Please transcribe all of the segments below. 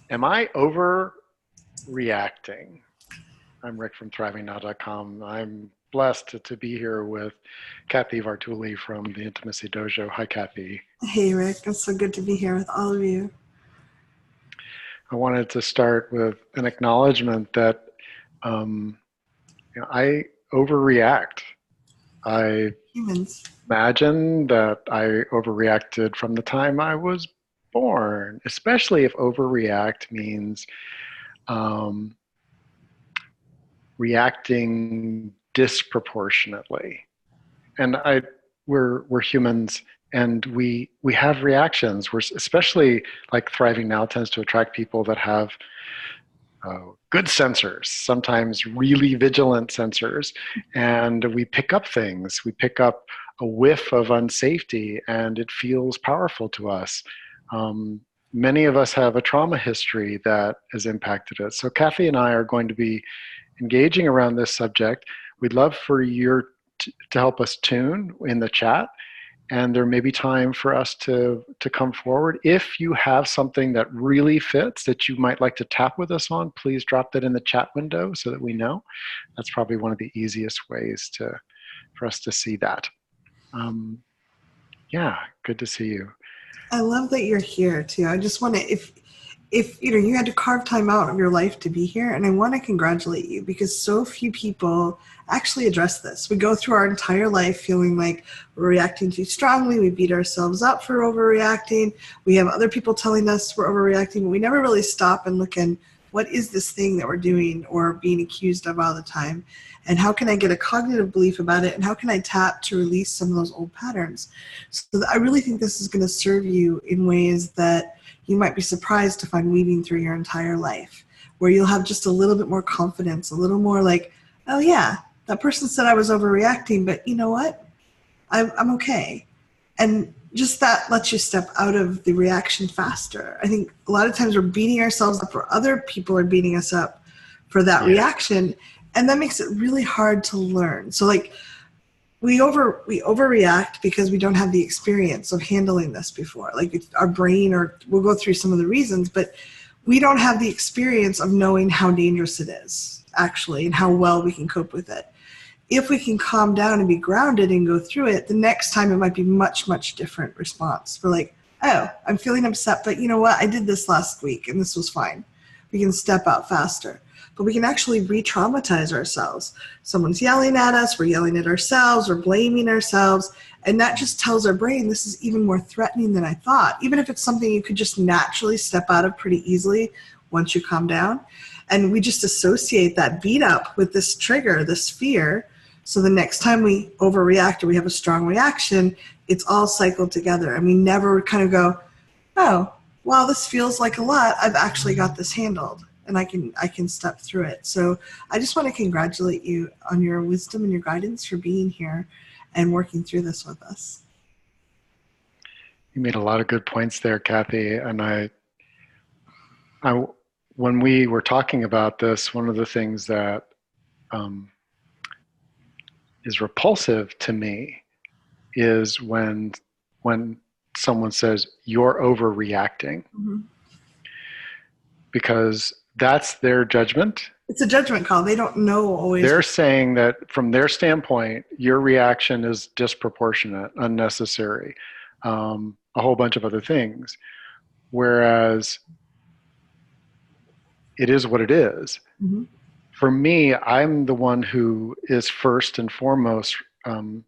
Am I overreacting? I'm Rick from thrivingnow.com. I'm blessed to be here with Cathy Vartuli from the Intimacy Dojo. Hi, Cathy. Hey, Rick. It's so good to be here with all of you. I wanted to start with an acknowledgement that I overreact. I Humans. imagine that I overreacted from the time I was born, especially if overreact means reacting disproportionately. And we're humans, and we have reactions. We're especially like Thriving Now tends to attract people that have good sensors, sometimes really vigilant sensors, and we pick up things. We pick up a whiff of unsafety, and it feels powerful to us. Many of us have a trauma history that has impacted us. So Cathy and I are going to be engaging around this subject. We'd love for you to help us tune in the chat, and there may be time for us to come forward. If you have something that really fits that you might like to tap with us on, please drop that in the chat window so that we know. That's probably one of the easiest ways for us to see that. Yeah, good to see you. I love that you're here too. I just want to, if you had to carve time out of your life to be here, and I want to congratulate you because so few people actually address this. We go through our entire life feeling like we're reacting too strongly. We beat ourselves up for overreacting. We have other people telling us we're overreacting, but we never really stop and look in, what is this thing that we're doing or being accused of all the time? And how can I get a cognitive belief about it? And how can I tap to release some of those old patterns? So I really think this is going to serve you in ways that you might be surprised to find weaving through your entire life, where you'll have just a little bit more confidence, a little more like, oh yeah, that person said I was overreacting, but you know what? I'm okay. And just that lets you step out of the reaction faster. I think a lot of times we're beating ourselves up, or other people are beating us up for that reaction. And that makes it really hard to learn. So like we overreact because we don't have the experience of handling this before. Like our brain, or we'll go through some of the reasons, but we don't have the experience of knowing how dangerous it is actually and how well we can cope with it. If we can calm down and be grounded and go through it, the next time it might be much, much different response. We're like, oh, I'm feeling upset, but you know what? I did this last week and this was fine. We can step out faster. But we can actually re-traumatize ourselves. Someone's yelling at us, we're yelling at ourselves, we're blaming ourselves, and that just tells our brain this is even more threatening than I thought, even if it's something you could just naturally step out of pretty easily once you calm down. And we just associate that beat up with this trigger, this fear, so the next time we overreact or we have a strong reaction, it's all cycled together, and we never kind of go, oh, wow, this feels like a lot, I've actually got this handled. And I can step through it. So I just want to congratulate you on your wisdom and your guidance for being here and working through this with us. You made a lot of good points there, Cathy. And I when we were talking about this, one of the things that is repulsive to me is when someone says you're overreacting, because that's their judgment. It's a judgment call. They don't know always. They're saying that from their standpoint, your reaction is disproportionate, unnecessary, a whole bunch of other things. Whereas it is what it is. Mm-hmm. For me, I'm the one who is first and foremost the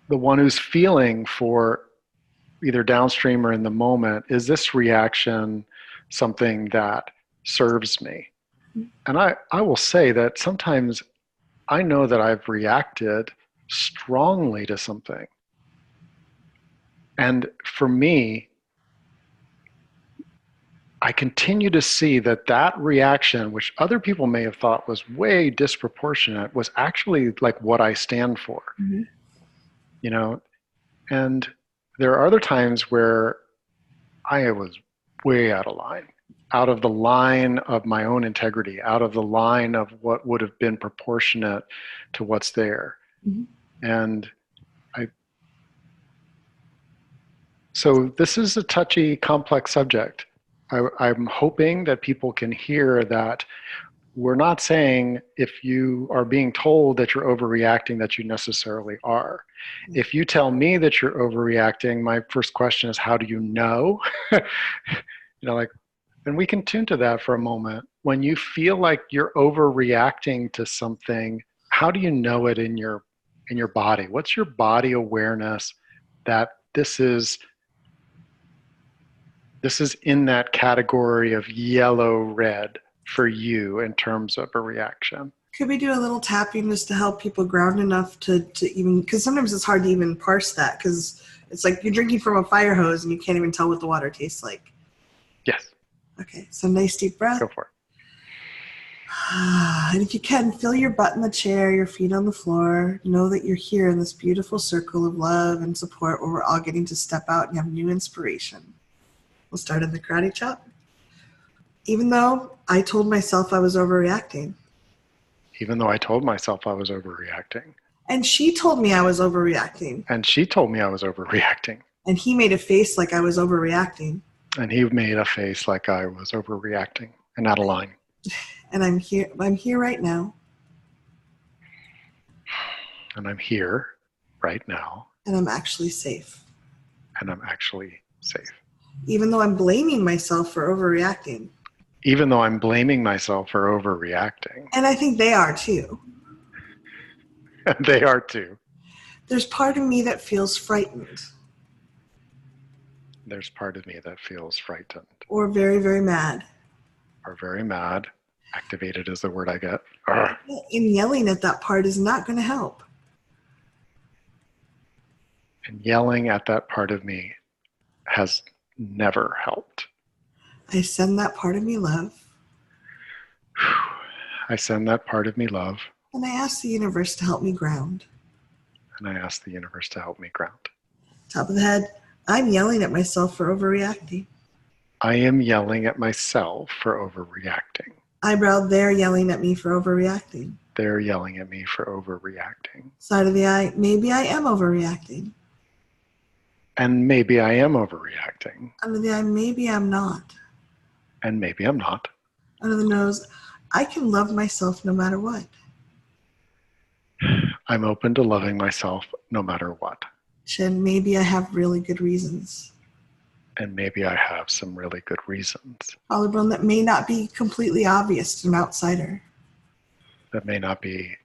one who's feeling for either downstream or in the moment, is this reaction something that serves me? And I will say that sometimes I know that I've reacted strongly to something. And for me, I continue to see that reaction, which other people may have thought was way disproportionate, was actually like what I stand for. Mm-hmm. You know, and there are other times where I was way out of line, out of the line of my own integrity, out of the line of what would have been proportionate to what's there. Mm-hmm. And so this is a touchy, complex subject. I'm hoping that people can hear that we're not saying if you are being told that you're overreacting that you necessarily are. If you tell me that you're overreacting, my first question is, how do you know? Like, and we can tune to that for a moment. When you feel like you're overreacting to something, how do you know it in your body? What's your body awareness that this is in that category of yellow, red for you in terms of a reaction? Could we do a little tapping just to help people ground enough to even, because sometimes it's hard to even parse that, because it's like you're drinking from a fire hose and you can't even tell what the water tastes like. Yes. Okay, so nice deep breath. Go for it. And if you can, feel your butt in the chair, your feet on the floor. Know that you're here in this beautiful circle of love and support where we're all getting to step out and have new inspiration. We'll start in the karate chop. Even though I told myself I was overreacting. Even though I told myself I was overreacting. And she told me I was overreacting. And she told me I was overreacting. And he made a face like I was overreacting. And he made a face like I was overreacting and out of line. And I'm here right now. And I'm here right now. And I'm actually safe. And I'm actually safe. Even though I'm blaming myself for overreacting. Even though I'm blaming myself for overreacting. And I think they are too. They are too. There's part of me that feels frightened. There's part of me that feels frightened. Or very, very mad. Or very mad. Activated is the word I get. And yelling at that part is not going to help. And yelling at that part of me has never helped. I send that part of me love. I send that part of me love. And I ask the universe to help me ground. And I ask the universe to help me ground. Top of the head, I'm yelling at myself for overreacting. I am yelling at myself for overreacting. Eyebrow, they're yelling at me for overreacting. They're yelling at me for overreacting. Side of the eye, maybe I am overreacting. And maybe I am overreacting. Under the eye, maybe I'm not. And maybe I'm not. Under the nose, I can love myself no matter what. I'm open to loving myself no matter what. Chin, maybe I have really good reasons. And maybe I have some really good reasons. Collarbone, that may not be completely obvious to an outsider. That may not be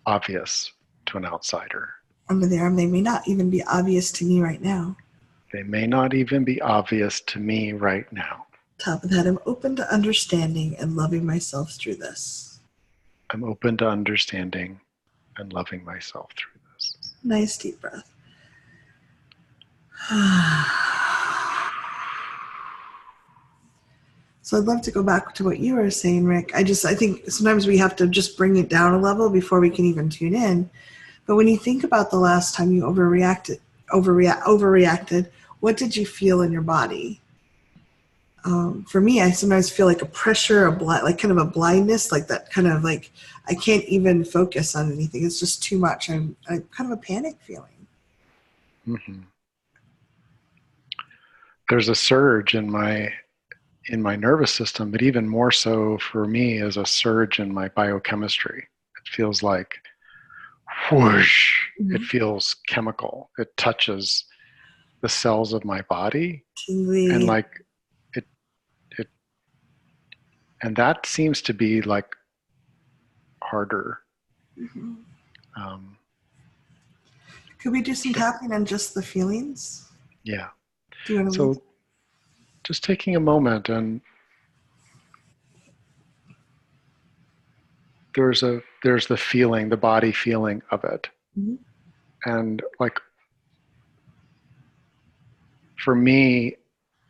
obvious to an outsider. Under the arm, they may not even be obvious to me right now. They may not even be obvious to me right now. Top of the head, I'm open to understanding and loving myself through this. I'm open to understanding and loving myself through this. Nice deep breath. So I'd love to go back to what you were saying, Rick. I think sometimes we have to just bring it down a level before we can even tune in. But when you think about the last time you overreacted, what did you feel in your body? For me, I sometimes feel like a pressure, like kind of a blindness, like that kind of like I can't even focus on anything. It's just too much. I'm kind of a panic feeling. Mm-hmm. There's a surge in my nervous system, but even more so for me is a surge in my biochemistry. It feels like whoosh. Mm-hmm. It feels chemical. It touches the cells of my body. Tingly. And like it and that seems to be like harder. Mm-hmm. Could we do some tapping on just the feelings? Yeah. Do you want to so just taking a moment, and there's the feeling, the body feeling of it. Mm-hmm. And like for me,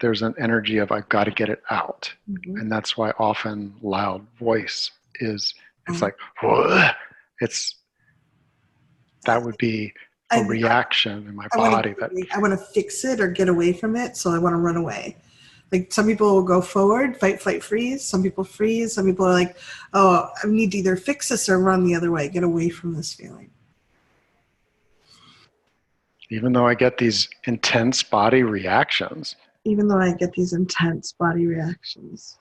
there's an energy of I've got to get it out. Mm-hmm. And that's why often loud voice it's like, whoa. That would be a reaction in my body. I want to fix it or get away from it, so I want to run away. Like some people will go forward, fight, flight, freeze. Some people freeze. Some people are like, oh, I need to either fix this or run the other way, get away from this feeling. Even though I get these intense body reactions, Even though I get these intense body reactions.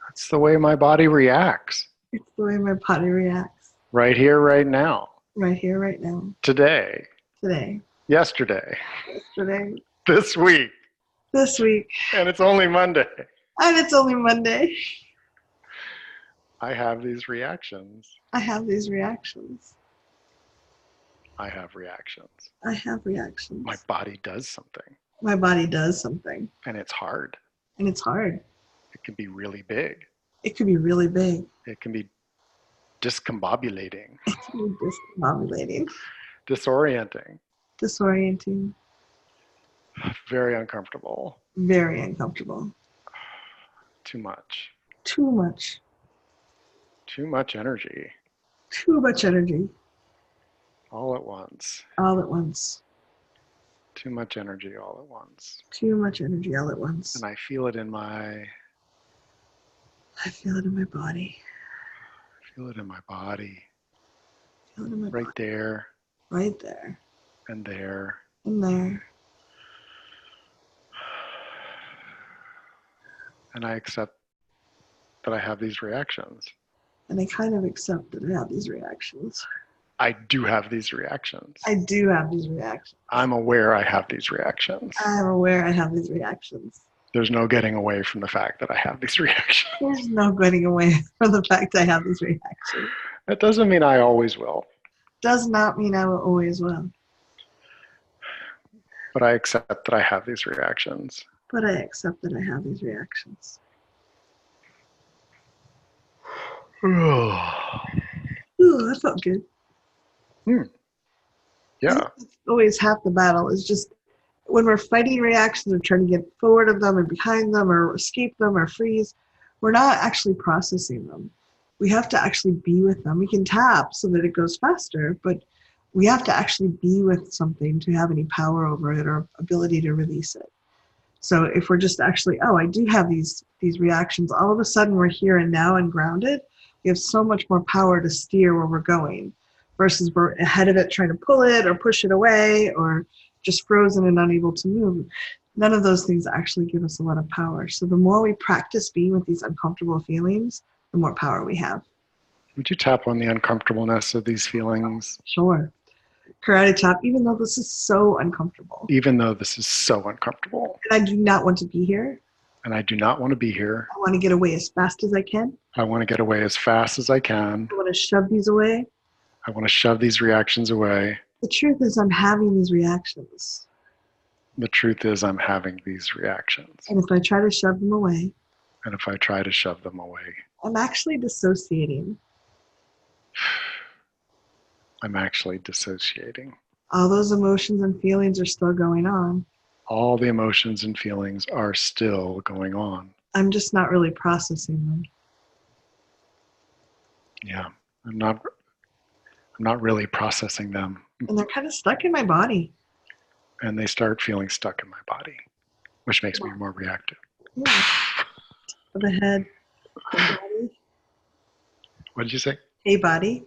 That's the way my body reacts. It's the way my body reacts. Right here, right now. Right here, right now. Today. Today. Yesterday. Yesterday. This week. This week. And it's only Monday. And it's only Monday. I have these reactions. I have these reactions. I have reactions. I have reactions. My body does something. My body does something. And it's hard. And it's hard. It can be really big. It could be really big. It can be discombobulating. It can be discombobulating. Disorienting. Disorienting. Very uncomfortable. Very uncomfortable. Too much. Too much. Too much energy. Too much energy. All at once. All at once. Too much energy all at once. Too much energy all at once. And I feel it in my... I feel it in my body. I feel it in my body. I feel it in my right body. there. Right there. And there. And there. And I accept that I have these reactions. And I kind of accept that I have these reactions. I do have these reactions. I do have these reactions. I'm aware I have these reactions. I'm aware I have these reactions. There's no getting away from the fact that I have these reactions. There's no getting away from the fact I have these reactions. That doesn't mean I always will. Does not mean I will always will. But I accept that I have these reactions. But I accept that I have these reactions. Ooh, that felt good. Yeah. That's always half the battle is just when we're fighting reactions or trying to get forward of them or behind them or escape them or freeze, we're not actually processing them. We have to actually be with them. We can tap so that it goes faster, but we have to actually be with something to have any power over it or ability to release it. So if we're just actually, oh, I do have these reactions, all of a sudden we're here and now and grounded, we have so much more power to steer where we're going versus we're ahead of it trying to pull it or push it away or just frozen and unable to move. None of those things actually give us a lot of power. So the more we practice being with these uncomfortable feelings, the more power we have. Would you tap on the uncomfortableness of these feelings? Sure. Karate chop, even though this is so uncomfortable. Even though this is so uncomfortable. And I do not want to be here. And I do not want to be here. I want to get away as fast as I can. I want to get away as fast as I can. I want to shove these away. I want to shove these reactions away. The truth is I'm having these reactions. The truth is I'm having these reactions. And if I try to shove them away. And if I try to shove them away. I'm actually dissociating. I'm actually dissociating. All those emotions and feelings are still going on. All the emotions and feelings are still going on. I'm just not really processing them. Yeah, I'm not really processing them. And they're kind of stuck in my body. And they start feeling stuck in my body, which makes me more reactive. Yeah. The head, the body. What did you say? Hey, body.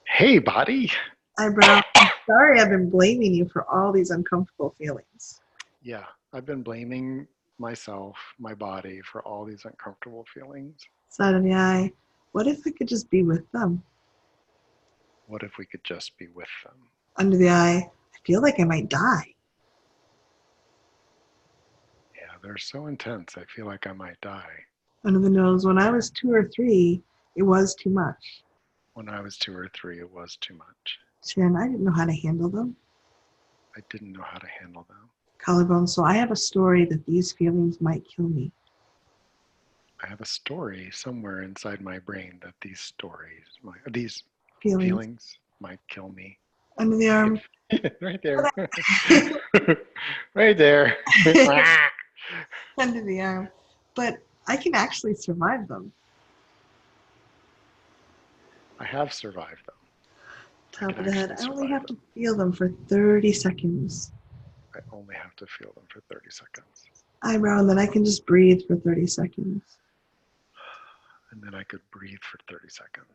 Hey, body. Eyebrow. I'm sorry I've been blaming you for all these uncomfortable feelings. Yeah, I've been blaming myself, my body, for all these uncomfortable feelings. Side of the eye. What if I could just be with them? What if we could just be with them? Under the eye. I feel like I might die. Yeah, they're so intense. I feel like I might die. Under the nose. When I was 2 or 3, it was too much. When I was 2 or 3, it was too much. Chin, I didn't know how to handle them. I didn't know how to handle them. Collarbone. So I have a story that these feelings might kill me. I have a story somewhere inside my brain that these feelings might kill me. Under the arm. Right there. Right there. Under the arm. But I can actually survive them. I have survived them. Top of the head. I only have to feel them for 30 seconds. I only have to feel them for 30 seconds. Eyebrow, and then I can just breathe for 30 seconds. And then I could breathe for 30 seconds.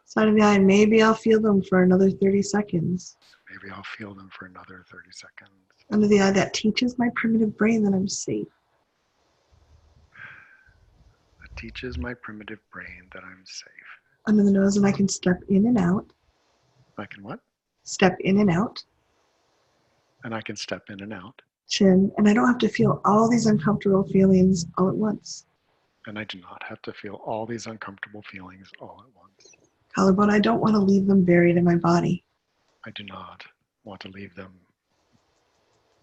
Side of the eye, maybe I'll feel them for another 30 seconds. Maybe I'll feel them for another 30 seconds. Under the eye, that teaches my primitive brain that I'm safe. That teaches my primitive brain that I'm safe. Under the nose, and I can step in and out. I can what? Step in and out. And I can step in and out. Chin, and I don't have to feel all these uncomfortable feelings all at once. And I do not have to feel all these uncomfortable feelings all at once. Collarbone, I don't want to leave them buried in my body. I do not want to leave them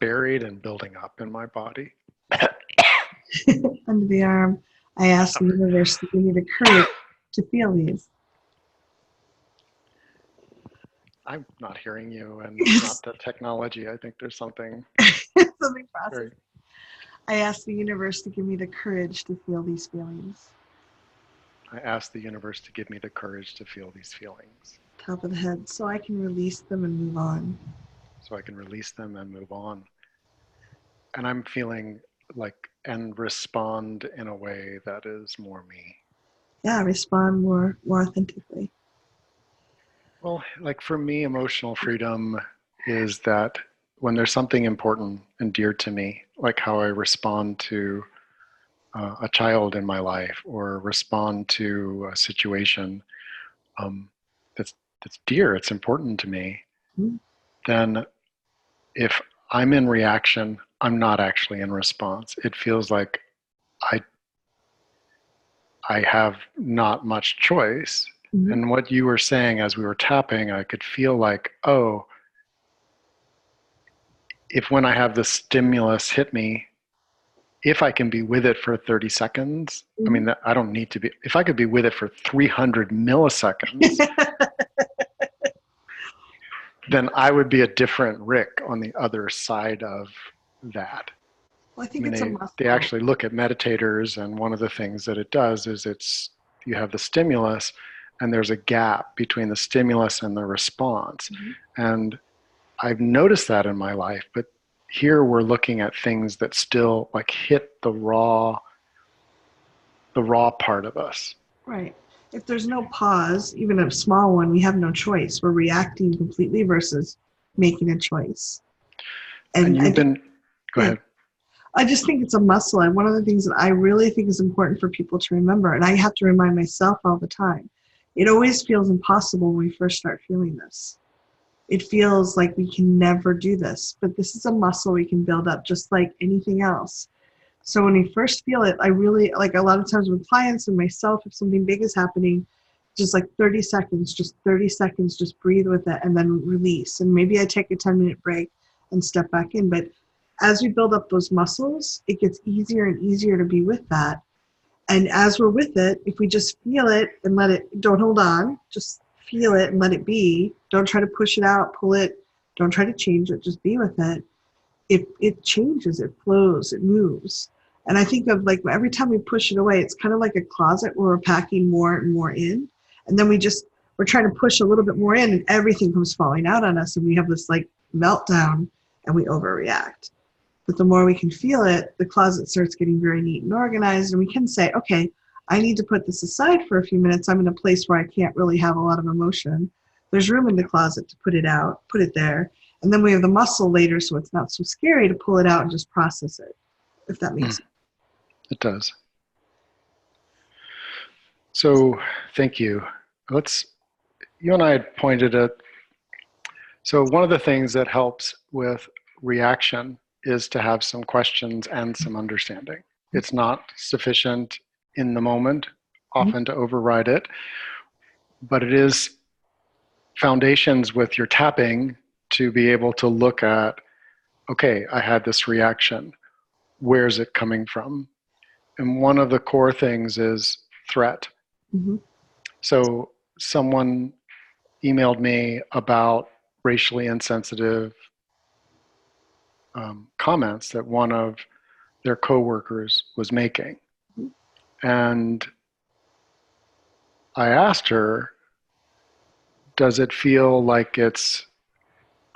buried and building up in my body. Under the arm, I ask the universe to give me the courage to feel these. I'm not hearing you, and not the technology. I think there's something processing. I ask the universe to give me the courage to feel these feelings. I ask the universe to give me the courage to feel these feelings. Top of the head, so I can release them and move on. So I can release them and move on. And I'm feeling like, and respond in a way that is more me. Yeah, respond more authentically. Well, like for me, emotional freedom is that when there's something important and dear to me, like how I respond to a child in my life or respond to a situation that's dear, it's important to me, then if I'm in reaction, I'm not actually in response. It feels like I have not much choice. Mm-hmm. And what you were saying as we were tapping, I could feel like, oh, if when I have the stimulus hit me, if I can be with it for 30 seconds, I mean, I don't need to be, if I could be with it for 300 milliseconds, then I would be a different Rick on the other side of that. Well, I think they actually look at meditators, and one of the things that it does is you have the stimulus and there's a gap between the stimulus and the response. Mm-hmm. And I've noticed that in my life, but here we're looking at things that still like hit the raw part of us. Right. If there's no pause, even a small one, we have no choice. We're reacting completely versus making a choice. And go ahead. I just think it's a muscle. And one of the things that I really think is important for people to remember, and I have to remind myself all the time, it always feels impossible when we first start feeling this. It feels like we can never do this, but this is a muscle we can build up just like anything else. So when we first feel it, I really, like a lot of times with clients and myself, if something big is happening, just like 30 seconds, just breathe with it and then release. And maybe I take a 10-minute break and step back in. But as we build up those muscles, it gets easier and easier to be with that. And as we're with it, if we just feel it and let it, don't hold on, just feel it and let it be. Don't try to push it out, pull it. Don't try to change it. Just be with it. It changes, it flows, it moves. And I think of like every time we push it away, it's kind of like a closet where we're packing more and more in. And then we're trying to push a little bit more in and everything comes falling out on us. And we have this like meltdown and we overreact. But the more we can feel it, the closet starts getting very neat and organized. And we can say, okay, I need to put this aside for a few minutes. I'm in a place where I can't really have a lot of emotion. There's room in the closet to put it out, put it there. And then we have the muscle later, so it's not so scary to pull it out and just process it, if that makes sense. It does. So thank you. You and I had pointed at, so one of the things that helps with reaction is to have some questions and some understanding. It's not sufficient in the moment, often to override it, but it is foundations with your tapping to be able to look at, okay, I had this reaction. Where's it coming from? And one of the core things is threat. Mm-hmm. So someone emailed me about racially insensitive comments that one of their coworkers was making. Mm-hmm. And I asked her, does it feel like it's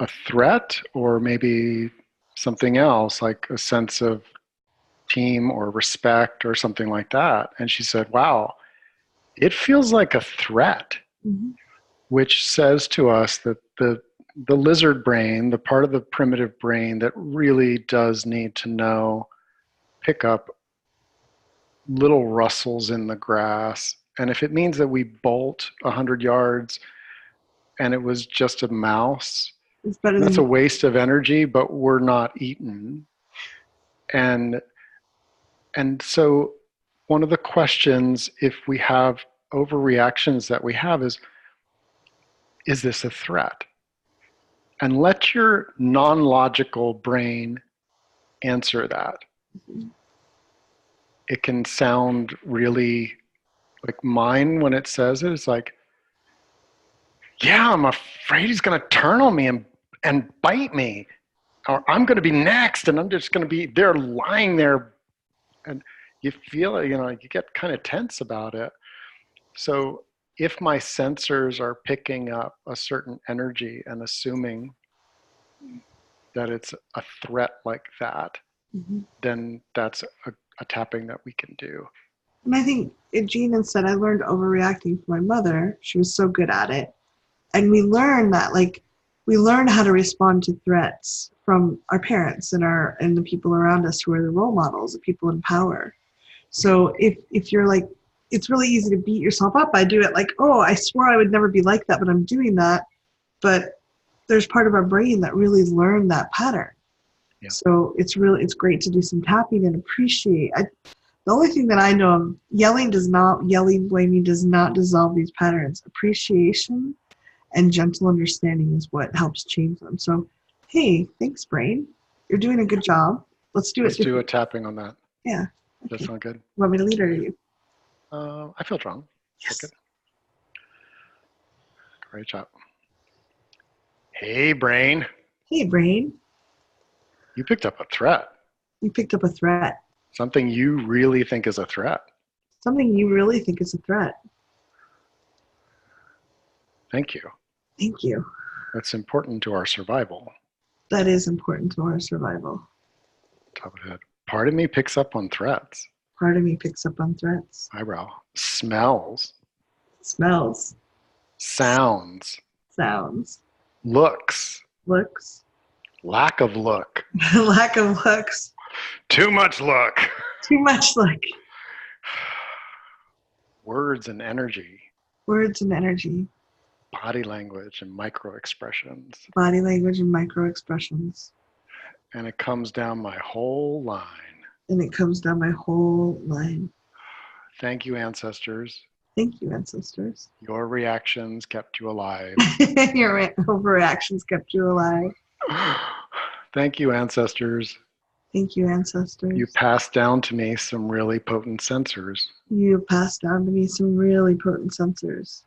a threat or maybe something else, like a sense of team or respect or something like that? And she said, wow, it feels like a threat. Mm-hmm. which says to us that the lizard brain, the part of the primitive brain that really does need to know, pick up little rustles in the grass. And if it means that we bolt 100 yards and it was just a mouse, It's better that's a than waste of energy, but we're not eaten. And so one of the questions, if we have overreactions that we have, is this a threat? And let your non-logical brain answer that. Mm-hmm. It can sound really like mine when it says it. It's like, yeah, I'm afraid he's going to turn on me and bite me. Or I'm going to be next and I'm just going to be there lying there. And you feel, you get kind of tense about it. So if my sensors are picking up a certain energy and assuming that it's a threat like that, Mm-hmm. then that's a tapping that we can do. And I think Jean said, I learned overreacting from my mother. She was so good at it. And we learn that, we learn how to respond to threats from our parents and the people around us who are the role models, the people in power. So if you're like, it's really easy to beat yourself up. I do it like, oh, I swore I would never be like that, but I'm doing that. But there's part of our brain that really learned that pattern. Yeah. So it's great to do some tapping and appreciate. The only thing that I know of, yelling, blaming does not dissolve these patterns. Appreciation and gentle understanding is what helps change them. So, hey, thanks, brain. You're doing a good job. Let's do a tapping on that. Yeah. Okay. That sound good? You want me to lead or you? I feel strong. Yes. Okay. Great job. Hey, brain. Hey, brain. You picked up a threat. You picked up a threat. Something you really think is a threat. Something you really think is a threat. Thank you. Thank you. That's important to our survival. That is important to our survival. Top of the head. Part of me picks up on threats. Part of me picks up on threats. Eyebrow. Smells. Smells. Sounds. Sounds. Looks. Looks. Lack of look. Lack of looks. Too much look. Too much look. Words and energy. Words and energy. Body language and micro expressions. Body language and micro expressions. And it comes down my whole line. And it comes down my whole line. Thank you, ancestors. Thank you, ancestors. Your reactions kept you alive. Your overreactions kept you alive. Thank you, ancestors. Thank you, ancestors. You passed down to me some really potent sensors. You passed down to me some really potent sensors.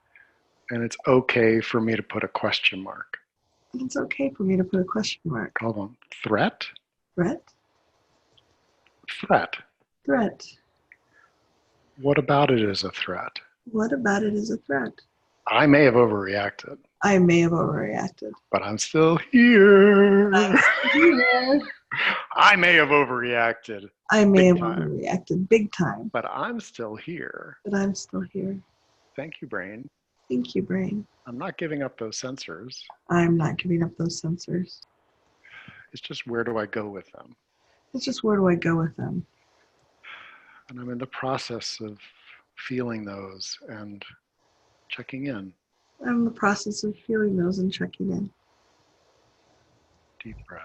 And it's okay for me to put a question mark. It's okay for me to put a question mark. Hold on. Threat? Threat? Threat. Threat. What about it is a threat? What about it is a threat? I may have overreacted. I may have overreacted. But I'm still here. I'm still here. I may have overreacted. I may have overreacted big time. But I'm still here. But I'm still here. Thank you, brain. Thank you, brain. I'm not giving up those sensors. I'm not giving up those sensors. It's just where do I go with them? It's just where do I go with them? And I'm in the process of feeling those and checking in. I'm in the process of feeling those and checking in. Deep breath.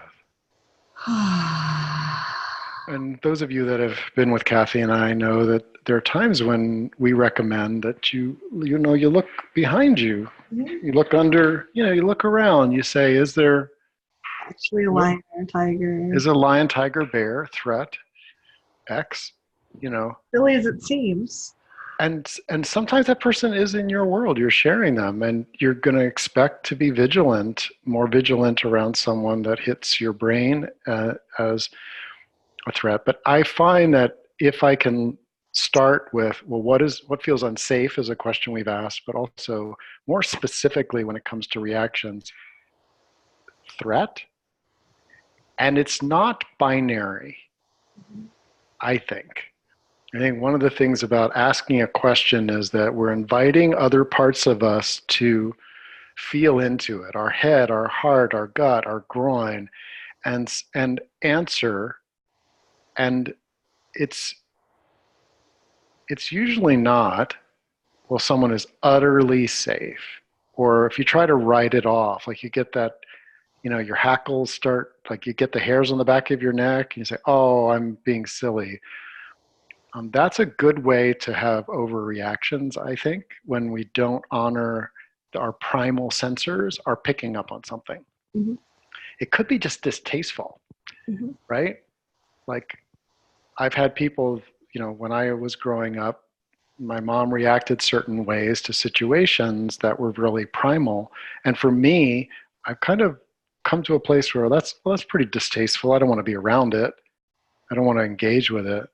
And those of you that have been with Cathy and I know that there are times when we recommend that you look behind you. Mm-hmm. You look under, you look around. You say, is there actually a lion or a tiger? Is a lion, tiger, bear, threat, X, Silly as it seems. And sometimes that person is in your world. You're sharing them, and you're going to expect to be vigilant, more vigilant around someone that hits your brain as a threat. But I find that if I can start with, well, what feels unsafe is a question we've asked, but also more specifically when it comes to reactions, threat. And it's not binary, I think. I think one of the things about asking a question is that we're inviting other parts of us to feel into it, our head, our heart, our gut, our groin, and answer. And it's usually not, well, someone is utterly safe. Or if you try to write it off, like you get that, your hackles start, like you get the hairs on the back of your neck, and you say, oh, I'm being silly. That's a good way to have overreactions, I think, when we don't honor our primal sensors are picking up on something. Mm-hmm. It could be just distasteful, Mm-hmm. right? Like I've had people, when I was growing up, my mom reacted certain ways to situations that were really primal. And for me, I've kind of come to a place where that's pretty distasteful. I don't want to be around it. I don't want to engage with it.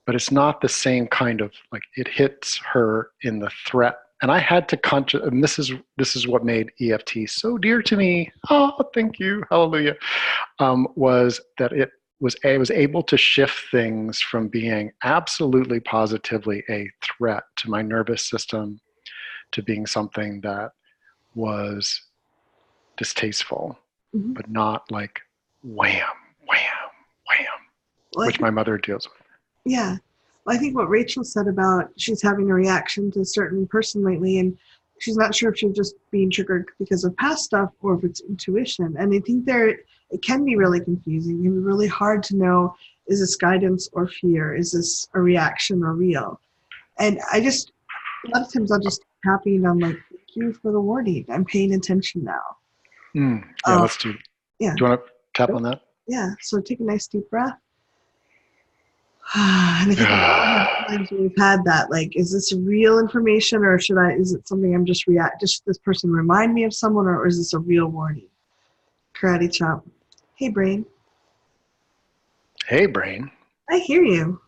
But it's not the same kind of, like, it hits her in the threat. And I had to and this is what made EFT so dear to me. Oh, thank you, hallelujah. Was that I was able to shift things from being absolutely positively a threat to my nervous system to being something that was distasteful, Mm-hmm. but not like wham, wham, wham, Well, which my mother deals with. Yeah. Well, I think what Rachel said about she's having a reaction to a certain person lately, and she's not sure if she's just being triggered because of past stuff or if it's intuition. And I think it can be really confusing. It can be really hard to know, is this guidance or fear? Is this a reaction or real? And a lot of times I'll just tap in on like, thank you for the warning. I'm paying attention now. Yeah, let's do it. Yeah. Do you want to tap on that? Yeah. So take a nice deep breath. And I think we all have times when we've had that, like, is this real information or is it something I'm just this person remind me of someone, or is this a real warning? Karate chop. Hey, brain. Hey, brain. I hear you.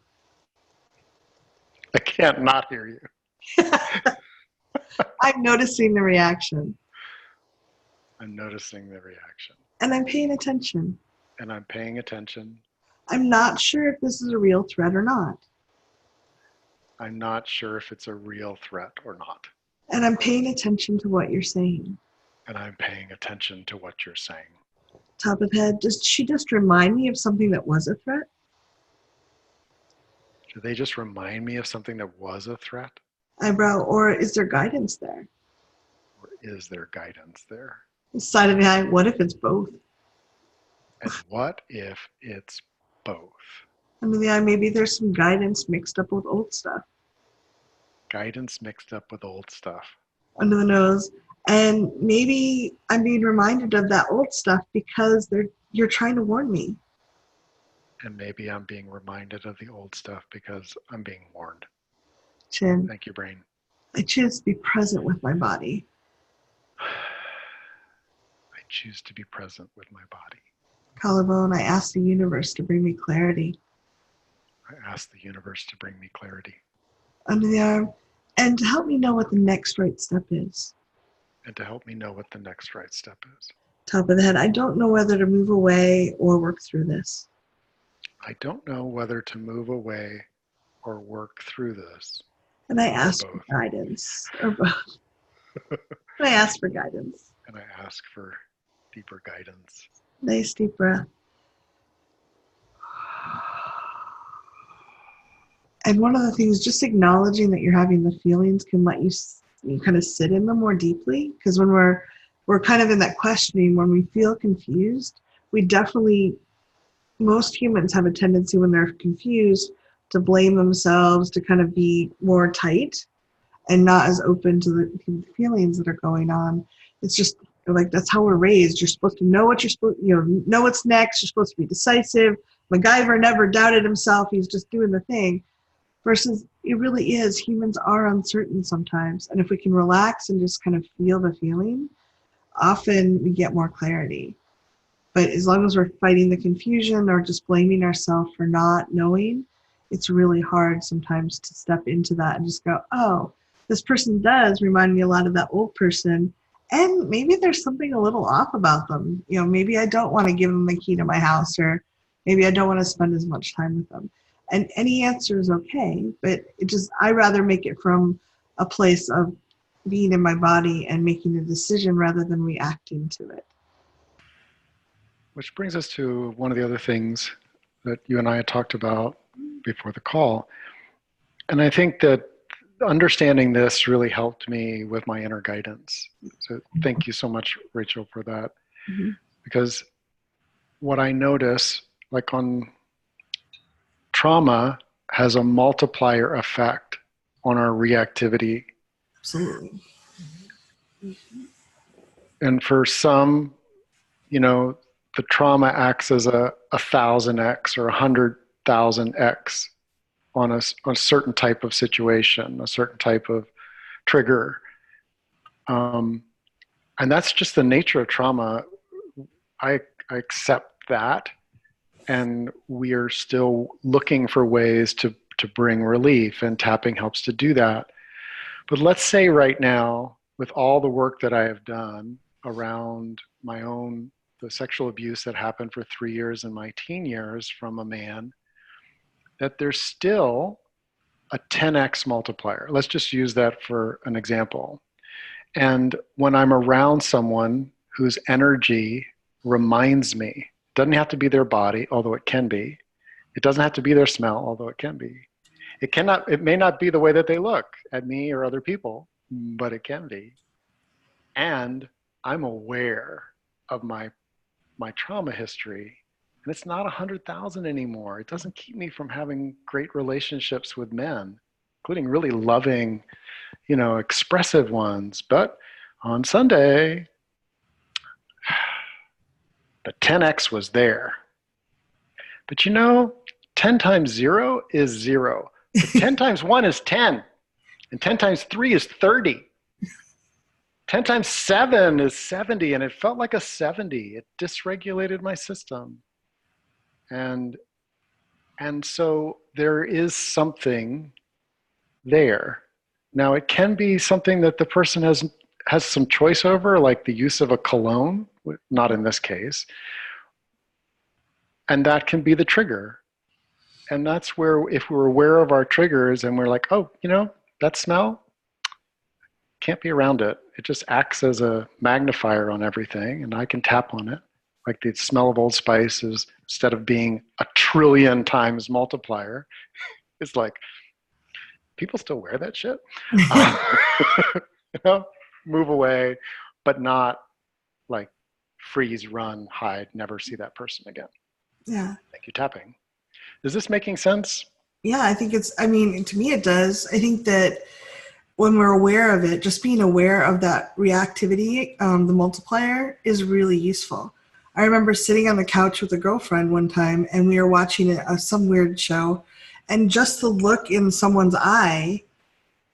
I can't not hear you. I'm noticing the reaction. I'm noticing the reaction. And I'm paying attention. And I'm paying attention. I'm not sure if this is a real threat or not. I'm not sure if it's a real threat or not. And I'm paying attention to what you're saying. And I'm paying attention to what you're saying. Top of head, does she just remind me of something that was a threat? Do they just remind me of something that was a threat? Eyebrow, or is there guidance there? Or is there guidance there? Side of the eye, what if it's both? And what if it's both? Under the eye, maybe there's some guidance mixed up with old stuff. Guidance mixed up with old stuff. Under the nose. And maybe I'm being reminded of that old stuff because you're trying to warn me. And maybe I'm being reminded of the old stuff because I'm being warned. Chin. Thank you, brain. I choose to be present with my body. I choose to be present with my body. Collarbone, I ask the universe to bring me clarity. I ask the universe to bring me clarity. Under the arm, and to help me know what the next right step is. And to help me know what the next right step is. Top of the head, I don't know whether to move away or work through this. I don't know whether to move away or work through this. And I ask for guidance. Or both. And I ask for guidance. And I ask for deeper guidance. Nice deep breath. And one of the things, just acknowledging that you're having the feelings can let you kind of sit in them more deeply. Because when we're kind of in that questioning, when we feel confused, most humans have a tendency when they're confused to blame themselves, to kind of be more tight and not as open to the feelings that are going on. It's just like, that's how we're raised. You're supposed to know what know what's next. You're supposed to be decisive. MacGyver never doubted himself. He's just doing the thing. Versus it really is, humans are uncertain sometimes. And if we can relax and just kind of feel the feeling, often we get more clarity. But as long as we're fighting the confusion or just blaming ourselves for not knowing, it's really hard sometimes to step into that and just go, oh, this person does remind me a lot of that old person. And maybe there's something a little off about them. Maybe I don't want to give them the key to my house, or maybe I don't want to spend as much time with them. And any answer is okay, but I rather make it from a place of being in my body and making a decision rather than reacting to it. Which brings us to one of the other things that you and I had talked about before the call. And I think that understanding this really helped me with my inner guidance. So thank you so much, Rachel, for that. Mm-hmm. Because what I notice, like on trauma, has a multiplier effect on our reactivity. Absolutely. And for some, the trauma acts as a 1,000x or 100,000x on a certain type of situation, a certain type of trigger. And that's just the nature of trauma. I accept that. And we are still looking for ways to bring relief, and tapping helps to do that. But let's say right now, with all the work that I have done around the sexual abuse that happened for 3 years in my teen years from a man, that there's still a 10x multiplier. Let's just use that for an example. And when I'm around someone whose energy reminds me, doesn't have to be their body, although it can be. It doesn't have to be their smell, although it can be. It may not be the way that they look at me or other people, but it can be. And I'm aware of my trauma history, and it's not 100,000 anymore. It doesn't keep me from having great relationships with men, including really loving, expressive ones. But on Sunday, the 10x was there. But 10 times 0 is 0. But 10 times 1 is 10. And 10 times 3 is 30. 10 times 7 is 70. And it felt like a 70. It dysregulated my system. And so there is something there. Now, it can be something that the person has some choice over, like the use of a cologne, not in this case. And that can be the trigger. And that's where, if we're aware of our triggers and we're like, oh, that smell, can't be around it. It just acts as a magnifier on everything, and I can tap on it. Like the smell of Old Spice is, instead of being a trillion times multiplier, it's like, people still wear that shit. Move away, but not like freeze, run, hide, never see that person again. Yeah. Thank you, tapping. Is this making sense? Yeah, I think to me it does. I think that when we're aware of it, just being aware of that reactivity, the multiplier is really useful. I remember sitting on the couch with a girlfriend one time, and we were watching some weird show, and just the look in someone's eye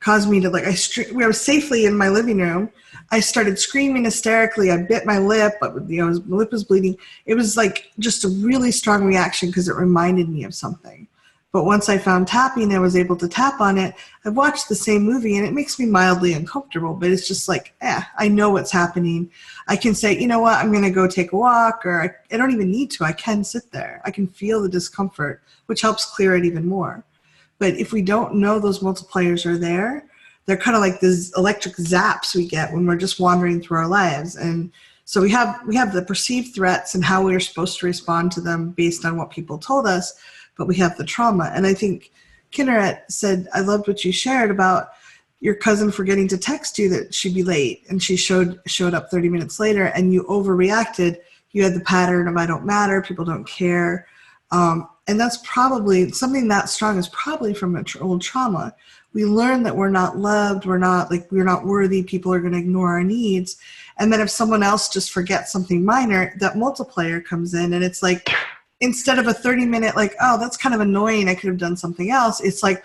caused me to we were safely in my living room. I started screaming hysterically. I bit my lip, but my lip was bleeding. It was like just a really strong reaction because it reminded me of something. But once I found tapping, I was able to tap on it. I've watched the same movie, and it makes me mildly uncomfortable, but it's just like, I know what's happening. I can say, you know what, I'm going to go take a walk, or I don't even need to. I can sit there. I can feel the discomfort, which helps clear it even more. But if we don't know those multipliers are there, they're kind of like these electric zaps we get when we're just wandering through our lives. And so we have the perceived threats and how we're supposed to respond to them based on what people told us, but we have the trauma. And I think Kinneret said, I loved what you shared about your cousin forgetting to text you that she'd be late, and she showed up 30 minutes later, and you overreacted. You had the pattern of I don't matter, people don't care. And that's probably something that strong is probably from an old trauma. We learn that we're not loved, we're not worthy, people are going to ignore our needs. And then if someone else just forgets something minor, that multiplier comes in, and it's like, instead of a 30-minute, oh, that's kind of annoying, I could have done something else. It's like,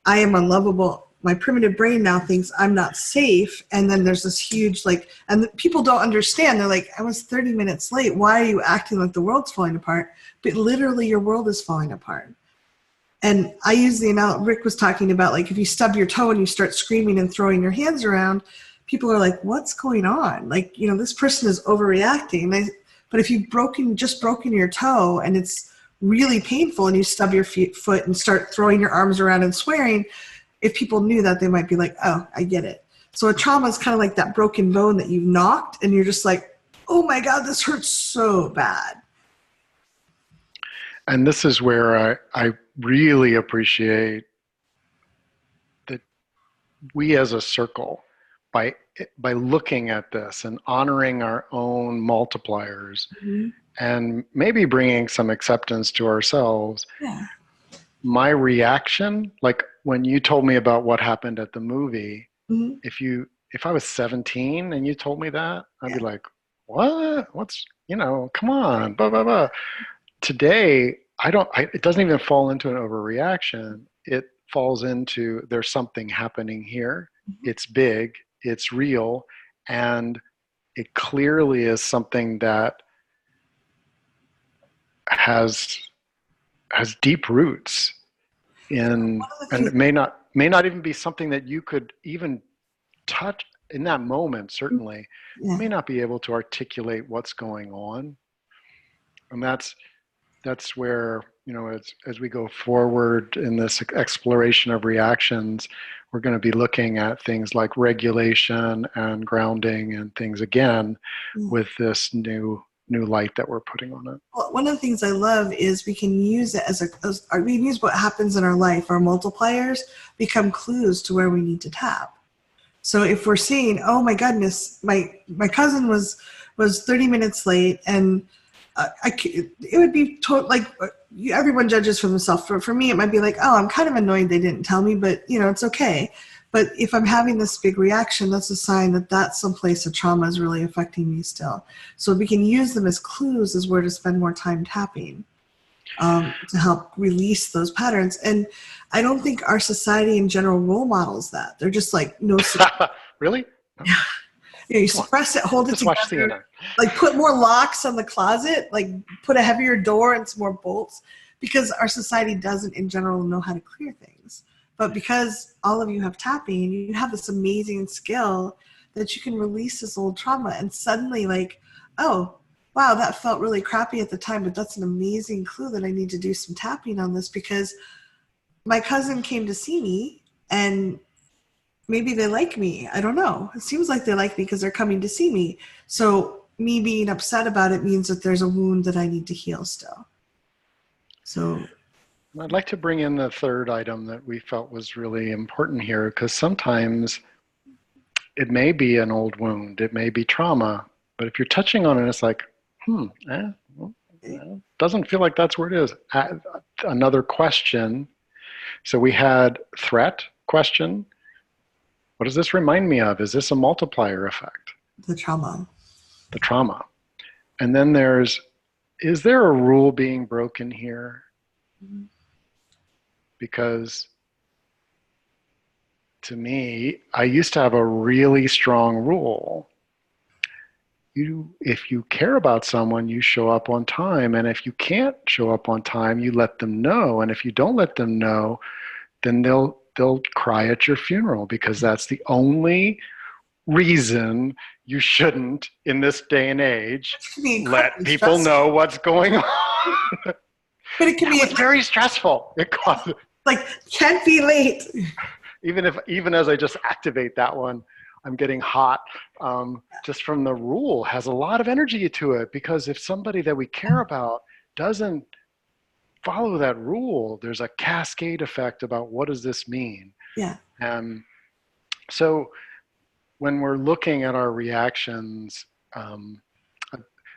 I am unlovable. My primitive brain now thinks I'm not safe. And then there's this huge, and people don't understand. They're like, I was 30 minutes late. Why are you acting like the world's falling apart? But literally your world is falling apart. And I use the analogy Rick was talking about, if you stub your toe and you start screaming and throwing your hands around, people are like, what's going on? This person is overreacting. But if you've just broken your toe and it's really painful and you stub your foot and start throwing your arms around and swearing, if people knew that, they might be like, oh, I get it. So a trauma is kind of like that broken bone that you've knocked and you're just like, oh my God, this hurts so bad. And this is where I really appreciate that we as a circle, by looking at this and honoring our own multipliers, mm-hmm. and maybe bringing some acceptance to ourselves. Yeah. My reaction, like when you told me about what happened at the movie, mm-hmm. if I was 17 and you told me that, I'd be like, what? What's, come on, blah, blah, blah. Today, it doesn't even fall into an overreaction. It falls into, there's something happening here. Mm-hmm. It's big, it's real, and it clearly is something that has deep roots in, and it may not even be something that you could even touch in that moment. Certainly, you may not be able to articulate what's going on, and that's where, as we go forward in this exploration of reactions, we're going to be looking at things like regulation and grounding and things again with this new light that we're putting on it. Well, one of the things I love is we can use it we can use what happens in our life, our multipliers become clues to where we need to tap. So if we're seeing, oh my goodness, my cousin was 30 minutes late, and it would be everyone judges for themselves. For me, it might be like, oh, I'm kind of annoyed they didn't tell me, but it's okay. But if I'm having this big reaction, that's a sign that that's someplace a trauma is really affecting me still. So we can use them as clues as where to spend more time tapping to help release those patterns. And I don't think our society in general role models that. They're just like, no. Really? Yeah. You suppress it, hold it together, like put more locks on the closet, like put a heavier door and some more bolts, because our society doesn't in general know how to clear things. But because all of you have tapping, you have this amazing skill that you can release this old trauma and suddenly like, oh, wow, that felt really crappy at the time, but that's an amazing clue that I need to do some tapping on this, because my cousin came to see me and maybe they like me. I don't know. It seems like they like me because they're coming to see me. So me being upset about it means that there's a wound that I need to heal still. So I'd like to bring in the third item that we felt was really important here, because sometimes it may be an old wound, it may be trauma, but if you're touching on it, it's like, doesn't feel like that's where it is. Another question. So we had threat question. What does this remind me of? Is this a multiplier effect? The trauma. The trauma. And then is there a rule being broken here? Mm-hmm. Because to me, I used to have a really strong rule. If you care about someone, you show up on time. And if you can't show up on time, you let them know. And if you don't let them know, then they'll cry at your funeral, because that's the only reason you shouldn't, in this day and age, let people know what's going on. But it can be very stressful. Can't be late. Even as I just activate that one, I'm getting hot. Just from the rule has a lot of energy to it, because if somebody that we care about doesn't follow that rule, there's a cascade effect about what does this mean. Yeah. So when we're looking at our reactions, a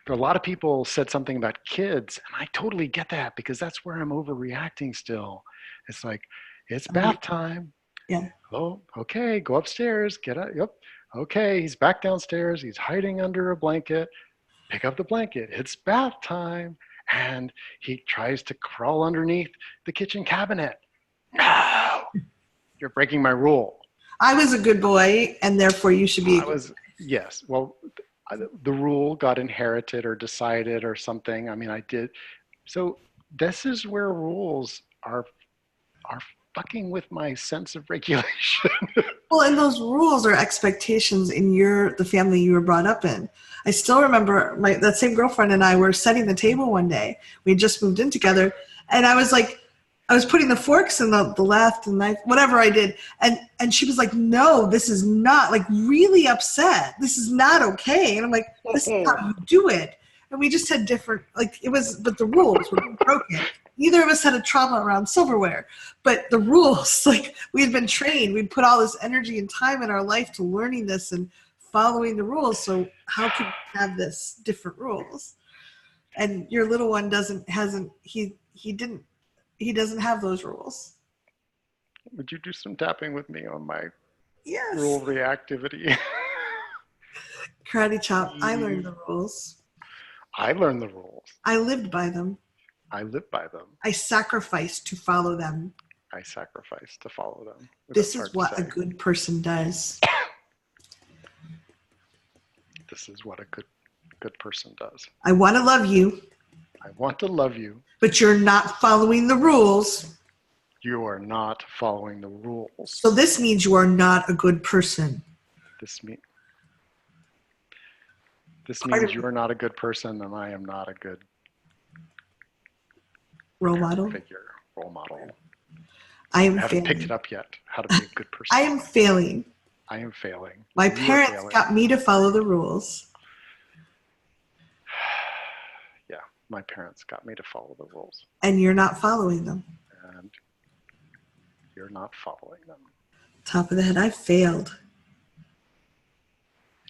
lot of people said something about kids, and I totally get that, because that's where I'm overreacting still. It's like, it's bath time. Yeah. Oh, okay, go upstairs, get up. Yep. Okay, he's back downstairs. He's hiding under a blanket. Pick up the blanket. It's bath time. And he tries to crawl underneath the kitchen cabinet. No, you're breaking my rule. I was a good boy, and therefore you should be. Yes. Well, the rule got inherited or decided or something. I mean, I did. So this is where rules are fucking with my sense of regulation. Well, and those rules are expectations in the family you were brought up in. I still remember that same girlfriend and I were setting the table one day. We had just moved in together, and I was like, I was putting the forks in the left and knife, whatever I did, and she was like, "No, this is not," like really upset. "This is not okay." And I'm like, "This is how you do it." And we just had different, like it was, but the rules were broken. Neither of us had a trauma around silverware, but the rules, like we had been trained, we'd put all this energy and time in our life to learning this and following the rules. So how could we have this different rules? And your little one doesn't have those rules. Would you do some tapping with me on my Yes. rule reactivity? Karate chop. I learned the rules. I learned the rules. I lived by them. I live by them. I sacrificed to follow them. I sacrifice to follow them. This is what a good person does. This is what a good person does. I want to love you. I want to love you. But you're not following the rules. You are not following the rules. So this means you are not a good person. This means you are not a good person, and I am not a good role model. Role model. I haven't picked it up yet. How to be a good person. I am failing. I am failing. My parents got me to follow the rules. Yeah, my parents got me to follow the rules. And you're not following them. And you're not following them. Top of the head, I failed.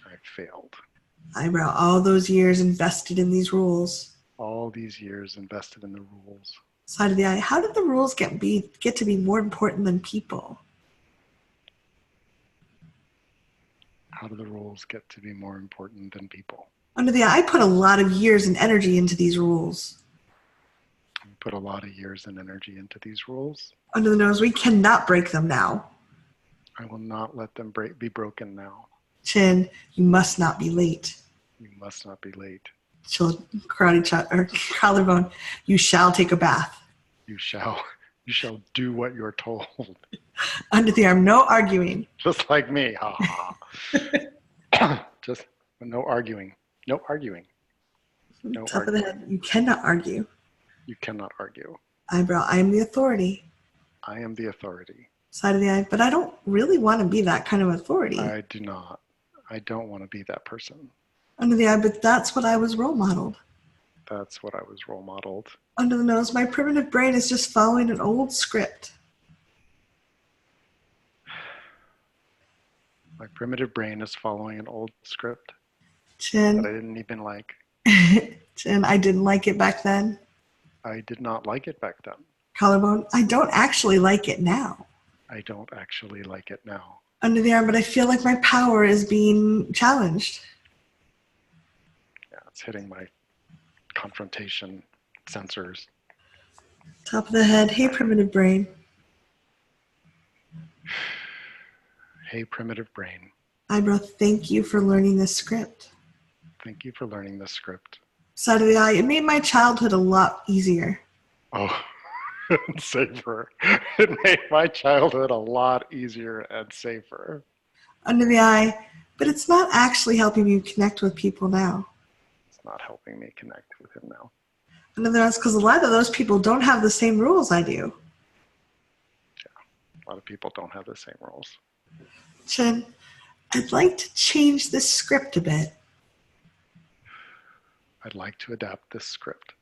I failed. Eyebrow, all those years invested in these rules. All these years invested in the rules. Side of the eye, how did the rules get to be more important than people? How do the rules get to be more important than people? Under the eye, I put a lot of years and energy into these rules. We put a lot of years and energy into these rules. Under the nose, we cannot break them now. I will not let them be broken now. Chin, you must not be late. You must not be late. Karate chop or collarbone, you shall take a bath. You shall do what you're told. Under the arm, no arguing. Just like me. Ha ha. Just no arguing. No arguing. No Top arguing. of the head, you cannot argue. You cannot argue. Eyebrow, I am the authority. I am the authority. Side of the eye, but I don't really want to be that kind of authority. I do not. I don't want to be that person. Under the eye, but that's what I was role modeled. That's what I was role modeled. Under the nose, my primitive brain is just following an old script. My primitive brain is following an old script Chin. that I didn't even like. Chin, I didn't like it back then. I did not like it back then. Collarbone, I don't actually like it now. I don't actually like it now. Under the arm, but I feel like my power is being challenged. Yeah, it's hitting my confrontation sensors. Top of the head, hey primitive brain. Hey primitive brain. Eyebrow, thank you for learning this script. Thank you for learning this script. Side of the eye, it made my childhood a lot easier. Oh, safer. It made my childhood a lot easier and safer. Under the eye, but it's not actually helping me connect with people now. It's not helping me connect with him now. Under the eye, because a lot of those people don't have the same rules I do. Yeah, a lot of people don't have the same rules. Chin, I'd like to change this script a bit. I'd like to adapt this script.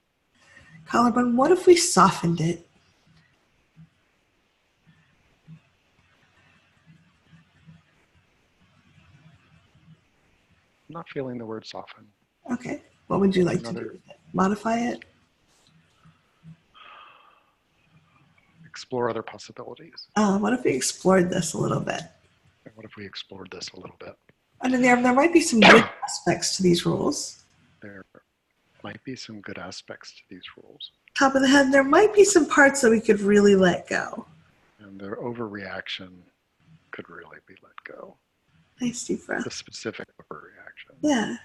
Collarbone, what if we softened it? I'm not feeling the word soften. Okay. What would you like to do with it? Modify it? Explore other possibilities. What if we explored this a little bit? What if we explored this a little bit? Under the arm, there might be some good aspects to these rules. There might be some good aspects to these rules. Top of the head, there might be some parts that we could really let go. And their overreaction could really be let go. Nice deep breath. The specific overreaction. Yeah.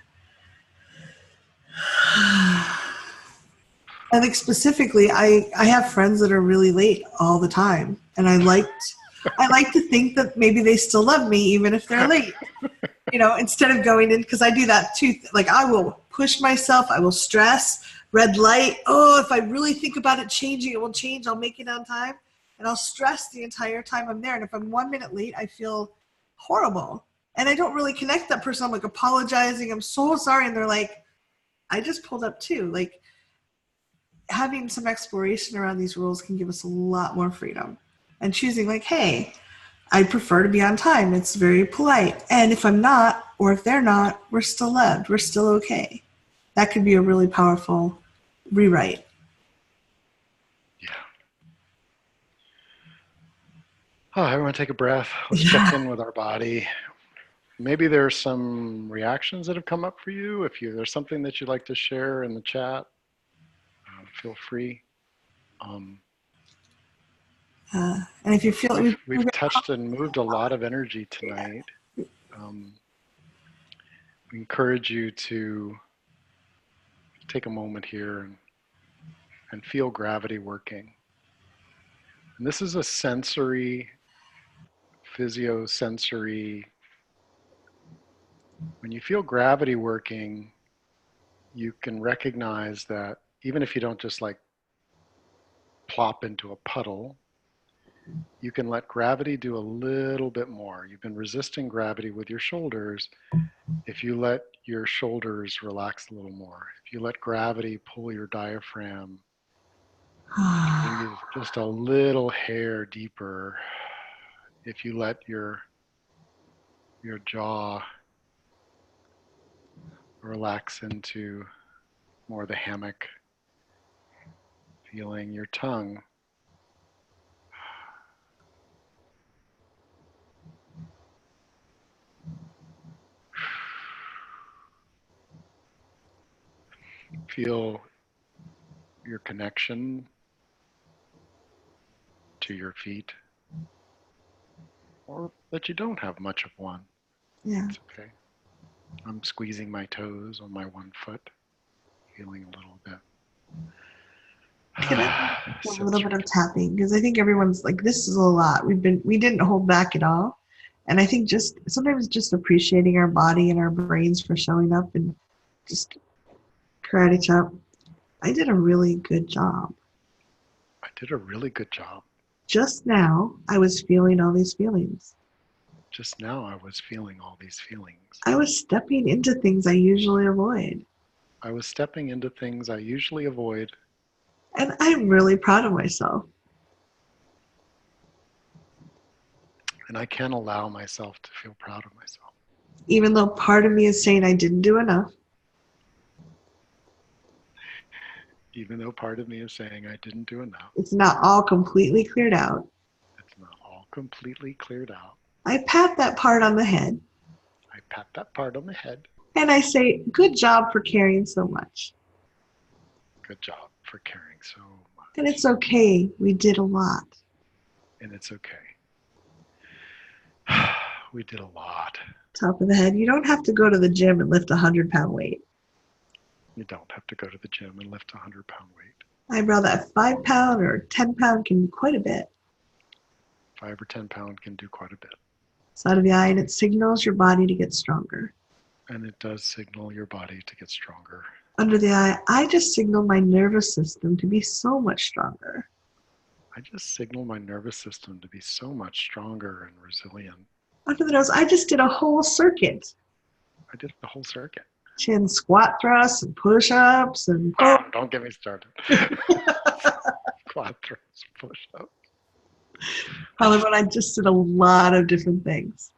I think specifically, I have friends that are really late all the time. And I liked I like to think that maybe they still love me even if they're late. Instead of going in, because I do that too. Like, I will push myself, I will stress, red light. Oh, if I really think about it changing, it will change. I'll make it on time. And I'll stress the entire time I'm there. And if I'm 1 minute late, I feel horrible. And I don't really connect that person. I'm like apologizing. I'm so sorry. And they're like, I just pulled up too. Like, having some exploration around these rules can give us a lot more freedom. And choosing like, hey, I prefer to be on time. It's very polite. And if I'm not, or if they're not, we're still loved. We're still okay. That could be a really powerful rewrite. Yeah. Oh, everyone take a breath. Let's check in with our body. Maybe there's some reactions that have come up for you. If there's something that you'd like to share in the chat, feel free. And if you feel we've touched and moved a lot of energy tonight. We encourage you to take a moment here and feel gravity working. And this is a sensory, physiosensory. When you feel gravity working, you can recognize that even if you don't just like plop into a puddle, you can let gravity do a little bit more. You've been resisting gravity with your shoulders. If you let your shoulders relax a little more, if you let gravity pull your diaphragm, breathe just a little hair deeper, if you let your jaw relax into more the hammock, feeling your tongue feel your connection to your feet, or that you don't have much of one. Yeah. It's okay. I'm squeezing my toes on my one foot, feeling a little bit. Can I do a little bit of tapping? Because I think everyone's like, this is a lot. We didn't hold back at all. And I think sometimes just appreciating our body and our brains for showing up and just karate chop. I did a really good job. I did a really good job. Just now, I was feeling all these feelings. Just now, I was feeling all these feelings. I was stepping into things I usually avoid. I was stepping into things I usually avoid. And I'm really proud of myself. And I can allow myself to feel proud of myself. Even though part of me is saying I didn't do enough. Even though part of me is saying I didn't do enough. It's not all completely cleared out. It's not all completely cleared out. I pat that part on the head. I pat that part on the head. And I say, good job for caring so much. Good job for caring so much. And it's okay. We did a lot. And it's okay. We did a lot. Top of the head. You don't have to go to the gym and lift a 100-pound weight. You don't have to go to the gym and lift a 100-pound weight. Eyebrow that 5-pound or 10-pound can do quite a bit. 5 or 10 pound can do quite a bit. Side of the eye, and it signals your body to get stronger. And it does signal your body to get stronger. Under the eye, I just signal my nervous system to be so much stronger. I just signal my nervous system to be so much stronger and resilient. Under the nose, I just did a whole circuit. I did the whole circuit. Chin squat thrusts and push-ups and... Oh, don't get me started. Squat thrusts, push-ups. Probably when I just did a lot of different things.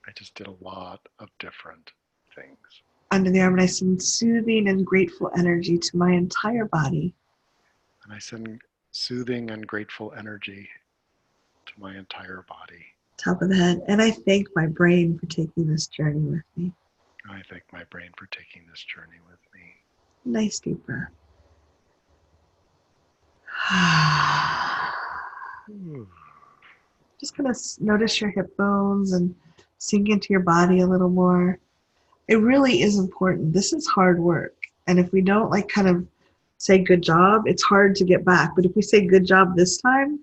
I just did a lot of different things. Under the arm, and I send soothing and grateful energy to my entire body. And I send soothing and grateful energy to my entire body. Top of the head. And I thank my brain for taking this journey with me. I thank my brain for taking this journey with me. Nice deep breath. Just kind of notice your hip bones and sink into your body a little more. It really is important. This is hard work. And if we don't kind of say good job, it's hard to get back. But if we say good job this time,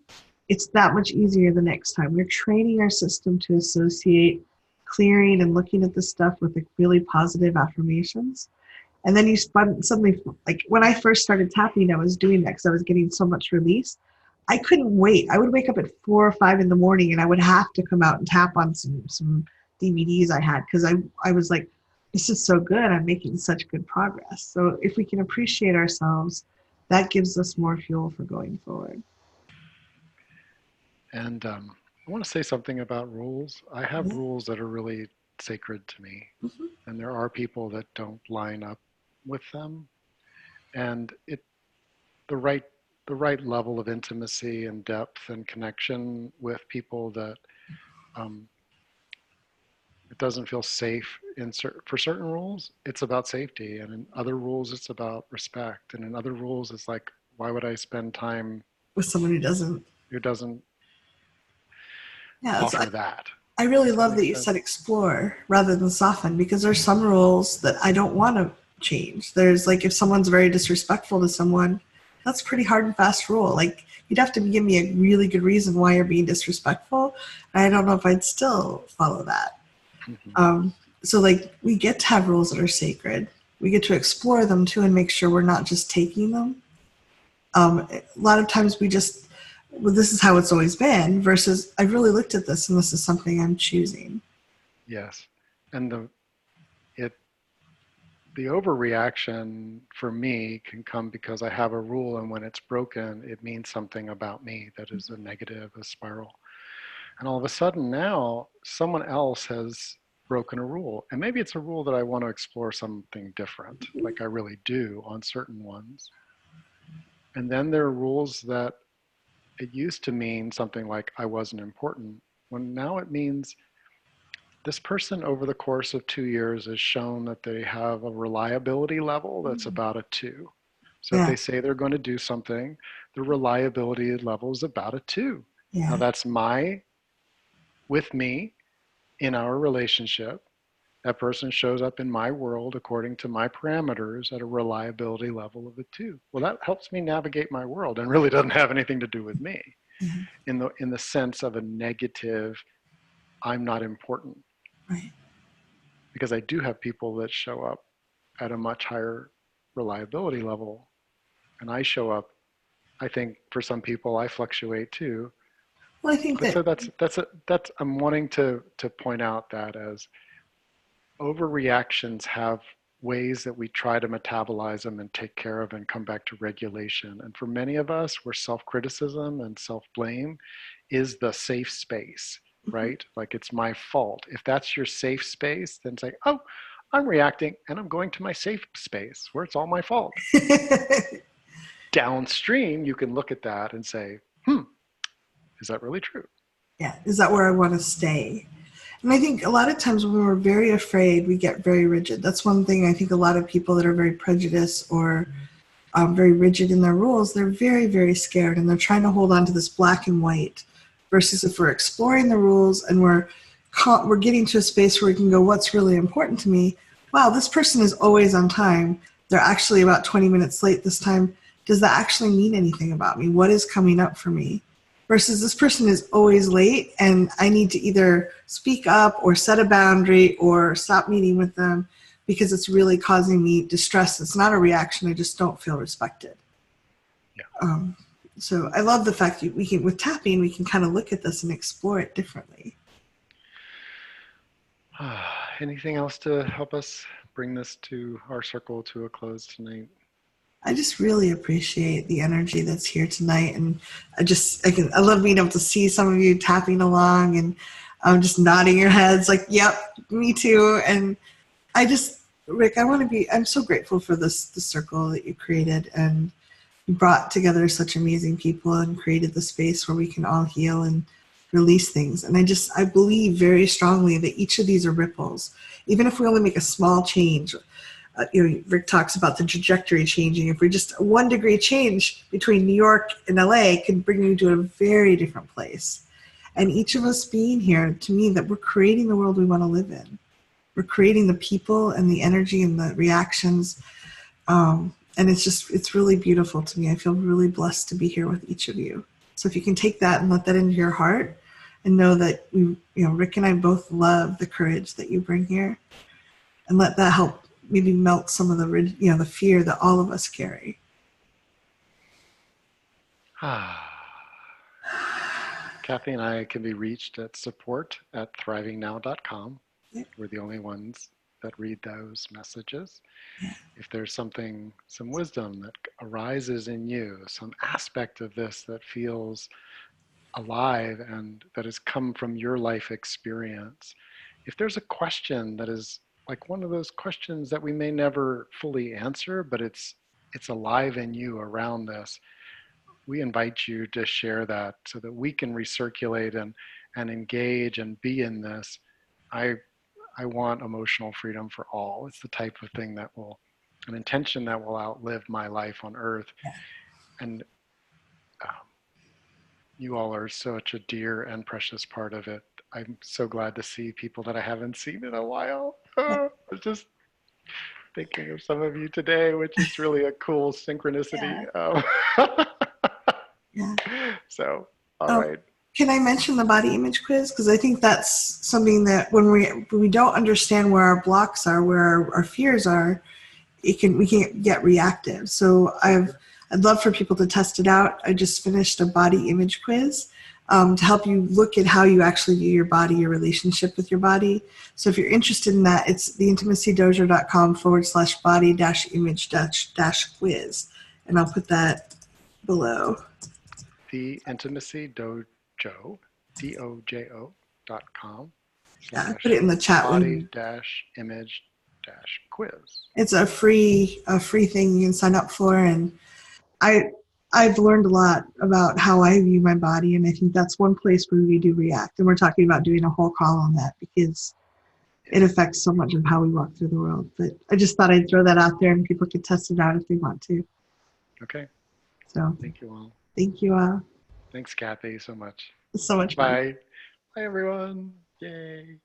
it's that much easier the next time. We're training our system to associate clearing and looking at the stuff with like really positive affirmations. And then you suddenly, like when I first started tapping, I was doing that because I was getting so much release. I couldn't wait. I would wake up at 4 or 5 in the morning and I would have to come out and tap on some DVDs I had because I was like, this is so good. I'm making such good progress. So if we can appreciate ourselves, that gives us more fuel for going forward. And I want to say something about rules. I have rules that are really sacred to me, and there are people that don't line up with them. And the right level of intimacy and depth and connection with people that it doesn't feel safe for certain rules. It's about safety, and in other rules, it's about respect, and in other rules, it's like, why would I spend time with someone who doesn't offer that? I really love that you said explore rather than soften, because there's some rules that I don't want to change. There's like, if someone's very disrespectful to someone, that's a pretty hard and fast rule. Like, you'd have to give me a really good reason why you're being disrespectful. And I don't know if I'd still follow that. So like, we get to have rules that are sacred. We get to explore them too and make sure we're not just taking them. A lot of times we just, well, this is how it's always been, versus I've really looked at this and this is something I'm choosing. Yes. And the overreaction for me can come because I have a rule, and when it's broken, it means something about me that is a negative, a spiral. And all of a sudden now someone else has broken a rule. And maybe it's a rule that I want to explore something different, like I really do on certain ones. And then there are rules that it used to mean something like I wasn't important, when now it means this person over the course of 2 years has shown that they have a reliability level that's about a 2. So if they say they're going to do something, the reliability level is about a 2. Now that's with me in our relationship. That person shows up in my world according to my parameters at a reliability level of a 2. Well, that helps me navigate my world and really doesn't have anything to do with me in the sense of a negative, I'm not important. Right. Because I do have people that show up at a much higher reliability level, and I show up, I think for some people I fluctuate too. Well, I think so that's I'm wanting to point out that as overreactions have ways that we try to metabolize them and take care of and come back to regulation. And for many of us, where self-criticism and self-blame is the safe space, right? Like, it's my fault. If that's your safe space, then it's like, oh, I'm reacting and I'm going to my safe space where it's all my fault. Downstream, you can look at that and say, is that really true? Yeah, is that where I want to stay? And I think a lot of times when we're very afraid, we get very rigid. That's one thing I think a lot of people that are very prejudiced or very rigid in their rules, they're very, very scared, and they're trying to hold on to this black and white. Versus if we're exploring the rules and we're getting to a space where we can go, what's really important to me? Wow, this person is always on time. They're actually about 20 minutes late this time. Does that actually mean anything about me? What is coming up for me? Versus this person is always late and I need to either speak up or set a boundary or stop meeting with them because it's really causing me distress. It's not a reaction. I just don't feel respected. Yeah. So I love the fact that with tapping, we can kind of look at this and explore it differently. Anything else to help us bring this to our circle to a close tonight? I just really appreciate the energy that's here tonight. And I love being able to see some of you tapping along and just nodding your heads like, yep, me too. And Rick, I'm so grateful for the circle that you created, and you brought together such amazing people and created the space where we can all heal and release things. And I believe very strongly that each of these are ripples. Even if we only make a small change, Rick talks about the trajectory changing. If we just a 1 degree change between New York and LA could bring you to a very different place. And each of us being here, to me, that we're creating the world we want to live in. We're creating the people and the energy and the reactions. And it's really beautiful to me. I feel really blessed to be here with each of you. So if you can take that and let that into your heart and know that Rick and I both love the courage that you bring here, and let that help maybe melt some of the fear that all of us carry. Cathy and I can be reached at support@thrivingnow.com. Yeah. We're the only ones that read those messages. Yeah. If there's some wisdom that arises in you, some aspect of this that feels alive and that has come from your life experience, if there's a question that is like one of those questions that we may never fully answer, but it's alive in you around this, we invite you to share that so that we can recirculate and engage and be in this. I want emotional freedom for all. It's the type of thing that will, an intention that will outlive my life on earth. Yeah. And you all are such a dear and precious part of it. I'm so glad to see people that I haven't seen in a while. I was just thinking of some of you today, which is really a cool synchronicity. Yeah. So, all right. Can I mention the body image quiz? Because I think that's something that when we don't understand where our blocks are, where our fears are, we can get reactive. So I'd love for people to test it out. I just finished a body image quiz to help you look at how you actually view your body, your relationship with your body. So if you're interested in that, it's theintimacydojo.com/body-image-quiz. And I'll put that below. The Intimacy Dojo, DOJO.com. Yeah, put it in the chat. Body-image-quiz. It's a free thing you can sign up for, and I've learned a lot about how I view my body, and I think that's one place where we do react. And we're talking about doing a whole call on that because it affects so much of how we walk through the world. But I just thought I'd throw that out there, and people could test it out if they want to. Okay. So thank you all. Thank you all. Thanks, Cathy, so much. So much fun. Bye. Bye, everyone. Yay.